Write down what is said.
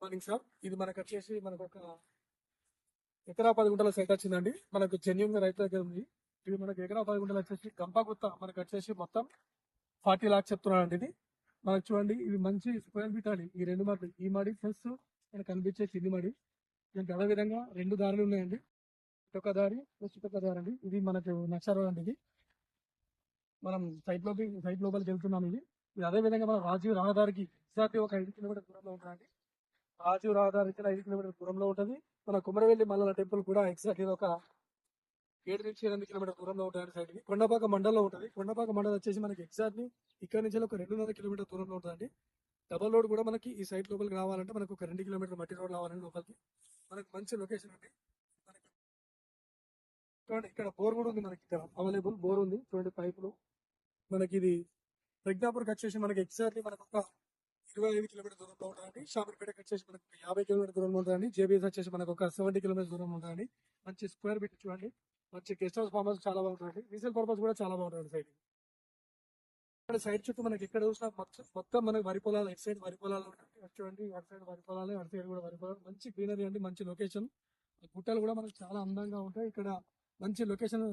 Morning sir. ఇది మనకు వచ్చేసి మనకు ఒక ఎకరా 10 గుంటల సైట్ వచ్చిందండి. మనకు జెన్యున్ గా రైతు దగ్గర ఉంది. ఇది మనకు ఎకరా 10 గుంటలు వచ్చేసి గంపగుత్త మనకు వచ్చేసి మొత్తం 40 లాక్స్ చెప్తున్నారండి. ఇది మనకు చూడండి, ఇది మంచి స్క్వేర్ ఫీట్ అండి. ఈ రెండు మడి, ఈ మడి ప్లస్ మనకు కనిపించే కింది మడి. దీనికి అదే విధంగా 2 దారులు ఉన్నాయండి. ఇటొక దారి ప్లస్ ఇటొక దారి అండి. ఇది మనకు నక్షర అండి. ఇది మనం సైట్ లోపలికి వెళ్తున్నాం. ఇది అదే విధంగా మనం రాజీవ్ రహదారికి ఎగ్జాక్ట్లీ ఒక 5 కిలోమీటర్ దూరంలో ఉంటుందండి. రాజీవ్ రహదారికి 5 కిలోమీటర్ దూరంలో ఉంటుంది. మన కుమరవెల్లి మల్లన్న టెంపుల్ కూడా ఎగ్జాక్ట్లీ ఒక 7 నుంచి 8 కిలోమీటర్ దూరంలో ఉంటుంది. సైడ్ కి కొండపాక మండలంలో ఉంటుంది. కొండపాక మండలం వచ్చేసి మనకి ఎగ్జాక్ట్లీ ఇక్కడ నుంచి ఒక 2.5 కిలోమీటర్ దూరంలో ఉంటుందండి. డబల్ రోడ్ కూడా మనకి ఈ సైట్ లోపలికి రావాలంటే మనకు ఒక 2 కిలోమీటర్ మట్టి రోడ్ రావాలండి లోపలికి. మనకి మంచి లొకేషన్ అండి. మనకి చూడండి, ఇక్కడ బోర్ కూడా ఉంది. మనకి ఇక్కడ అవైలబుల్ బోర్ ఉంది. చూడండి పైపులు. మనకి ఇది ప్రజ్ఞాపూర్కి వచ్చేసి మనకి ఎగ్జాక్ట్లీ మనకు ఒక 25 కిలోమీటర్ దూరంలో ఉంటుందండి. షామీర్పేటకి వచ్చేసి మనకు 50 కిలోమీటర్ దూరంలో ఉంటుందండి. జేబీఎస్ వచ్చేసి మనకు ఒక 70 కిలోమీటర్ దూరంలో ఉంటుందండి. మంచి స్క్వేర్ ఫీట్ చూడండి. మంచి గెస్ట్ హౌస్ ఫార్మ్ హౌస్ చాలా బాగుంటుంది. రీసేల్ పర్పస్ కూడా చాలా బాగుంటుంది సైడ్. ఇక్కడ సైడ్ చుట్టూ మనకి ఎక్కడ చూసినా మొత్తం మనకి వరి పొలాలు, ఎటు సైడ్ వరి పొలాలు ఉంటాయి. అటు చూడండి, అటు సైడ్ వరి పొలాలు, అటు సైడ్ కూడా వరి పొలాలు. మంచి గ్రీనరీ అండి, మంచి లొకేషన్. గుట్టలు కూడా మనకి చాలా అందంగా ఉంటాయి. ఇక్కడ మంచి లొకేషన్